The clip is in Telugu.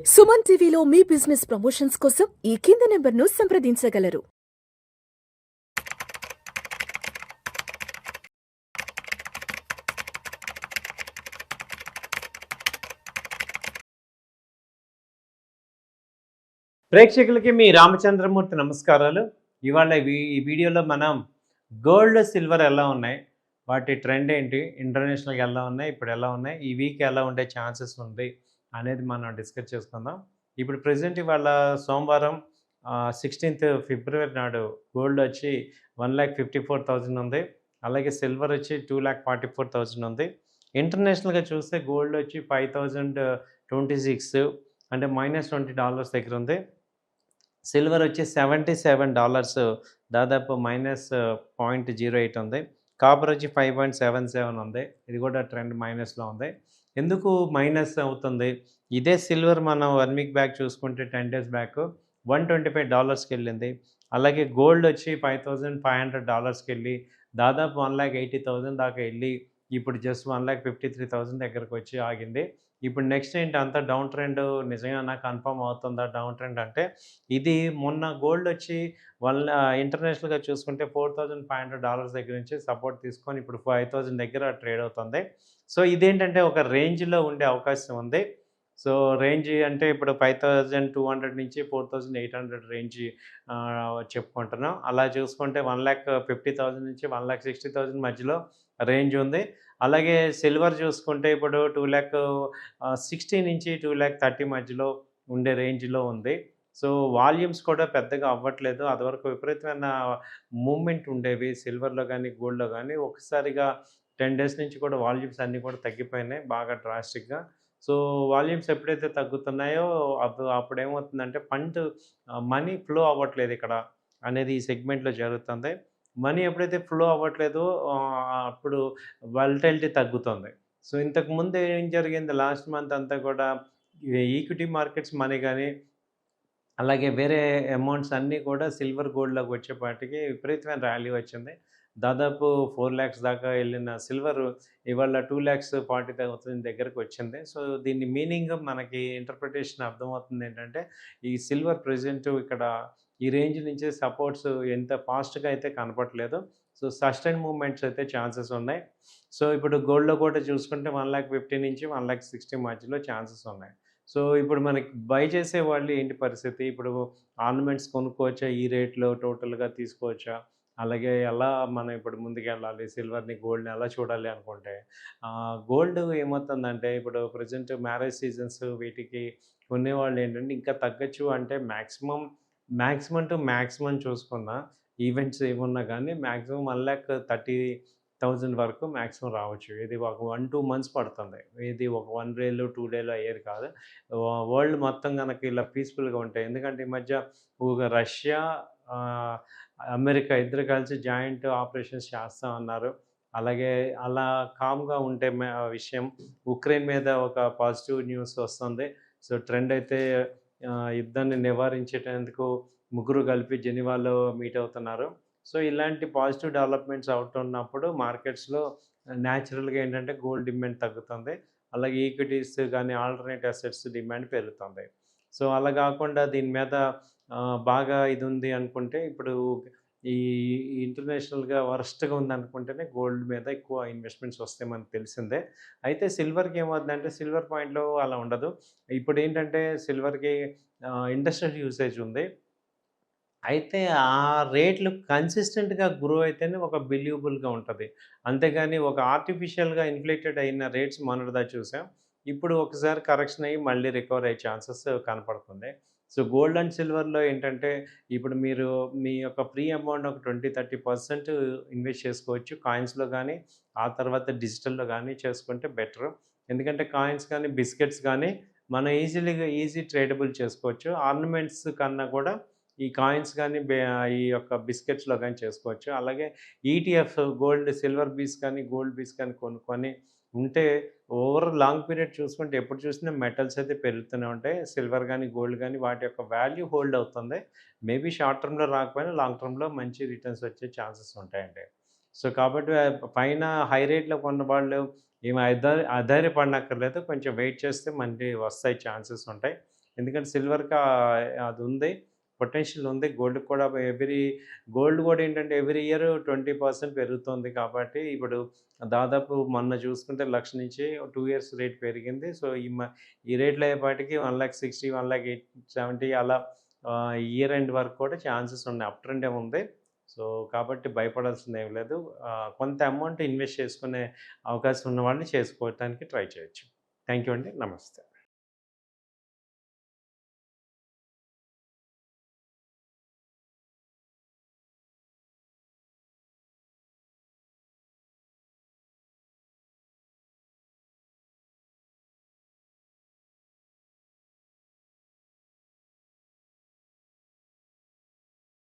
సుమన్ టీవీలో మీ బిజినెస్ ప్రమోషన్స్ కోసం ఈ కింది నెంబర్ను సంప్రదించగలరు. ప్రేక్షకులకి మీ రామచంద్రమూర్తి నమస్కారాలు. ఇవాళ ఈ వీడియోలో మనం గోల్డ్, సిల్వర్ ఎలా ఉన్నాయి, వాటి ట్రెండ్ ఏంటి, ఇంటర్నేషనల్గా ఎలా ఉన్నాయి, ఇప్పుడు ఎలా ఉన్నాయి, ఈ వీక్ ఎలా ఉండే ఛాన్సెస్ ఉంది అనేది మనం డిస్కస్ చేసుకుందాం. ఇప్పుడు ప్రజెంట్ ఇవాళ సోమవారం 16th ఫిబ్రవరి నాడు గోల్డ్ వచ్చి 1,54,000 ఉంది. అలాగే సిల్వర్ వచ్చి 2,44,000 ఉంది. ఇంటర్నేషనల్గా చూస్తే గోల్డ్ వచ్చి 5,026 అంటే -$20 దగ్గర ఉంది. సిల్వర్ వచ్చి $77 దాదాపు -0.08 ఉంది. కాపర్ వచ్చి 5.77 ఉంది. ఇది కూడా ట్రెండ్ మైనస్లో ఉంది. ఎందుకు మైనస్ అవుతుంది? ఇదే సిల్వర్ మనం 1 వీక్ బ్యాక్ చూసుకుంటే 10 డేస్ బ్యాక్ $125కి వెళ్ళింది. అలాగే గోల్డ్ వచ్చి $5,500కి వెళ్ళి దాదాపు 1,80,000 దాకా వెళ్ళి ఇప్పుడు జస్ట్ 1,53,000 దగ్గరకు వచ్చి ఆగింది. ఇప్పుడు నెక్స్ట్ ఏంటి, అంతా డౌన్ ట్రెండ్ నిజంగా కన్ఫర్మ్ అవుతుందా డౌన్ ట్రెండ్ అంటే? ఇది మొన్న గోల్డ్ వచ్చి ఇంటర్నేషనల్గా చూసుకుంటే $4,500 దగ్గర నుంచి సపోర్ట్ తీసుకొని ఇప్పుడు 5,000 దగ్గర ట్రేడ్ అవుతుంది. సో ఇదేంటంటే ఒక రేంజ్లో ఉండే అవకాశం ఉంది. సో రేంజ్ అంటే ఇప్పుడు 5,200 నుంచి 4,800 రేంజ్ చెప్పుకుంటున్నాం. అలా చూసుకుంటే 1,50,000 నుంచి 1,60,000 మధ్యలో రేంజ్ ఉంది. అలాగే సిల్వర్ చూసుకుంటే ఇప్పుడు 2,60,000 నుంచి 2,30,000 మధ్యలో ఉండే రేంజ్లో ఉంది. సో వాల్యూమ్స్ కూడా పెద్దగా అవ్వట్లేదు. అదివరకు విపరీతమైన మూవ్మెంట్ ఉండేవి సిల్వర్లో కానీ గోల్డ్లో కానీ. ఒకసారిగా 10 డేస్ నుంచి కూడా వాల్యూమ్స్ అన్నీ కూడా తగ్గిపోయినాయి బాగా డ్రాస్టిక్గా. సో వాల్యూమ్స్ ఎప్పుడైతే తగ్గుతున్నాయో అప్పుడు ఏమవుతుందంటే మనీ ఫ్లో అవ్వట్లేదు ఇక్కడ అనేది ఈ సెగ్మెంట్లో జరుగుతుంది. మనీ ఎప్పుడైతే ఫ్లో అవ్వట్లేదో అప్పుడు వాలటిలిటీ తగ్గుతుంది. సో ఇంతకుముందు ఏం జరిగింది, లాస్ట్ మంత్ అంతా కూడా ఈక్విటీ మార్కెట్స్ మనీ కానీ అలాగే వేరే అమౌంట్స్ అన్నీ కూడా సిల్వర్ గోల్డ్లోకి వచ్చేపాటికి విపరీతమైన ర్యాలీ వచ్చింది. దాదాపు 4 lakhs దాకా వెళ్ళిన సిల్వర్ ఇవాళ 2,40,000 దగ్గరకు వచ్చింది. సో దీని మీనింగ్ మనకి ఇంటర్ప్రిటేషన్ అర్థమవుతుంది ఏంటంటే, ఈ సిల్వర్ ప్రెజెంట్ ఇక్కడ ఈ రేంజ్ నుంచి సపోర్ట్స్ ఎంత ఫాస్ట్గా అయితే కనపట్లేదు. సో సస్టైన్ మూవ్మెంట్స్ అయితే ఛాన్సెస్ ఉన్నాయి. సో ఇప్పుడు గోల్డ్లో కూడా చూసుకుంటే 1,50,000 నుంచి 1,60,000 మధ్యలో ఛాన్సెస్ ఉన్నాయి. సో ఇప్పుడు మనకి బై చేసే వాళ్ళు ఏంటి పరిస్థితి? ఇప్పుడు ఆర్నమెంట్స్ కొనుక్కోవచ్చా ఈ రేట్‌లో టోటల్‌గా తీసుకోవచ్చా? అలాగే ఎలా మనం ఇప్పుడు ముందుకెళ్ళాలి? సిల్వర్‌ని, గోల్డ్‌ని ఎలా చూడాలి అనుకుంటే, గోల్డ్ ఏమవుతుందంటే ఇప్పుడు ప్రెజెంట్ మ్యారేజ్ సీజన్స్ వీటికి కొనేవాళ్ళు ఏంటంటే ఇంకా తగ్గొచ్చు అంటే మాక్సిమం టు మాక్సిమం చూసుకున్న ఈవెంట్స్ ఏమున్నా కానీ మాక్సిమం 1,30,000 వరకు మాక్సిమం రావచ్చు. ఇది ఒక 1, 2 మంత్స్ పడుతుంది. ఇది ఒక 1 డేలో 2 డేలో అయ్యేది కాదు. వరల్డ్ మొత్తం గనక ఇలా పీస్‌ఫుల్‌గా ఉంటే, ఎందుకంటే ఈ మధ్య రష్యా, అమెరికా ఇద్దరు కలిసి జాయింట్ ఆపరేషన్స్ చేస్తామన్నారు. అలాగే అలా కామ్‌గా ఉంటే విషయం ఉక్రెయిన్ మీద ఒక పాజిటివ్ న్యూస్ వస్తుంది. సో ట్రెండ్ అయితే యుద్ధాన్ని నివారించేటందుకు ముగ్గురు కలిపి జెనీవాలో మీట్ అవుతున్నారు. సో ఇలాంటి పాజిటివ్ డెవలప్‌మెంట్స్ అవుతున్నప్పుడు మార్కెట్స్‌లో న్యాచురల్‌గా ఏంటంటే గోల్డ్ డిమాండ్ తగ్గుతుంది. అలాగే ఈక్విటీస్ కానీ ఆల్టర్‌నేట్ అసెట్స్ డిమాండ్ పెరుగుతుంది. సో అలా కాకుండా దీని మీద బాగా ఇది ఉంది అనుకుంటే, ఇప్పుడు ఈ ఇంటర్నేషనల్‌గా వరస్ట్‌గా ఉందనుకుంటేనే గోల్డ్ మీద ఎక్కువ ఇన్వెస్ట్‌మెంట్స్ వస్తాయి మనకు తెలిసిందే. అయితే సిల్వర్‌కి ఏమవుతుందంటే సిల్వర్ పాయింట్‌లో అలా ఉండదు. ఇప్పుడేంటంటే సిల్వర్‌కి ఇండస్ట్రియల్ యూసేజ్ ఉంది. అయితే ఆ రేట్లు కన్సిస్టెంట్‌గా గ్రో అయితేనే ఒక బిలీవబుల్‌గా ఉంటది. అంతేగాని ఒక ఆర్టిఫిషియల్‌గా ఇన్‌ఫ్లేటెడ్ అయిన రేట్స్ మొన్నటిదాకా చూసాం. ఇప్పుడు ఒకసారి కరెక్షన్ అయ్యి మళ్ళీ రికవర్ అయ్యే ఛాన్సెస్ కనపడుతుంది. సో గోల్డ్ అండ్ సిల్వర్‌లో ఏంటంటే ఇప్పుడు మీరు మీ యొక్క ఫ్రీ అమౌంట్ ఒక 20, 30% ఇన్వెస్ట్ చేసుకోవచ్చు. కాయిన్స్‌లో గానీ, ఆ తర్వాత డిజిటల్‌లో గానీ చేసుకుంటే బెటరు. ఎందుకంటే కాయిన్స్ కానీ, బిస్కెట్స్ గానీ మనం ఈజీ ట్రేడబుల్ చేసుకోవచ్చు. ఆర్నమెంట్స్ కన్నా కూడా ఈ కాయిన్స్ కానీ, ఈ యొక్క బిస్కెట్స్‌లో గానీ చేసుకోవచ్చు. అలాగే ఈటీఎఫ్ గోల్డ్, సిల్వర్ బీస్ కానీ, గోల్డ్ బీస్ కానీ కొనుక్కొని ఉంటే ఓవర్ లాంగ్ పీరియడ్ చూసుకుంటే ఎప్పుడు చూసినా మెటల్స్ అయితే పెరుగుతూనే ఉంటాయి. సిల్వర్ గానీ, గోల్డ్ గానీ వాటి యొక్క వాల్యూ హోల్డ్ అవుతుంది. మేబీ షార్ట్ టర్మ్‌లో రాకపోయినా లాంగ్ టర్మ్‌లో మంచి రిటర్న్స్ వచ్చే ఛాన్సెస్ ఉంటాయండి. సో కాబట్టి పైన హై రేట్‌లో కొన్న వాళ్ళు ఏమి ఆధైర్యపడనక్కర్లేదు. కొంచెం వెయిట్ చేస్తే మళ్ళీ వస్తాయి ఛాన్సెస్ ఉంటాయి. ఎందుకంటే సిల్వర్‌కి అది ఉంది. పొటెన్షియల్ ఉంది. గోల్డ్‌కి కూడా గోల్డ్ కూడా ఏంటంటే ఎవ్రీ ఇయర్ 20% పెరుగుతుంది కాబట్టి ఇప్పుడు దాదాపు మొన్న చూసుకుంటే 1,00,000 నుంచి 2 ఇయర్స్ రేట్ పెరిగింది. సో, ఈ రేట్‌లో అయ్యేపాటికి 1,60,000, 1,70,000 అలా ఇయర్ ఎండ్ వరకు కూడా ఛాన్సెస్ ఉన్నాయి. అప్ ట్రెండే ఉంది. సో, కాబట్టి భయపడాల్సిందేమి లేదు. కొంత అమౌంట్ ఇన్వెస్ట్ చేసుకునే అవకాశం ఉన్న వాళ్ళు చేసుకోవటానికి ట్రై చేయొచ్చు. థ్యాంక్ యూ అండి. నమస్తే.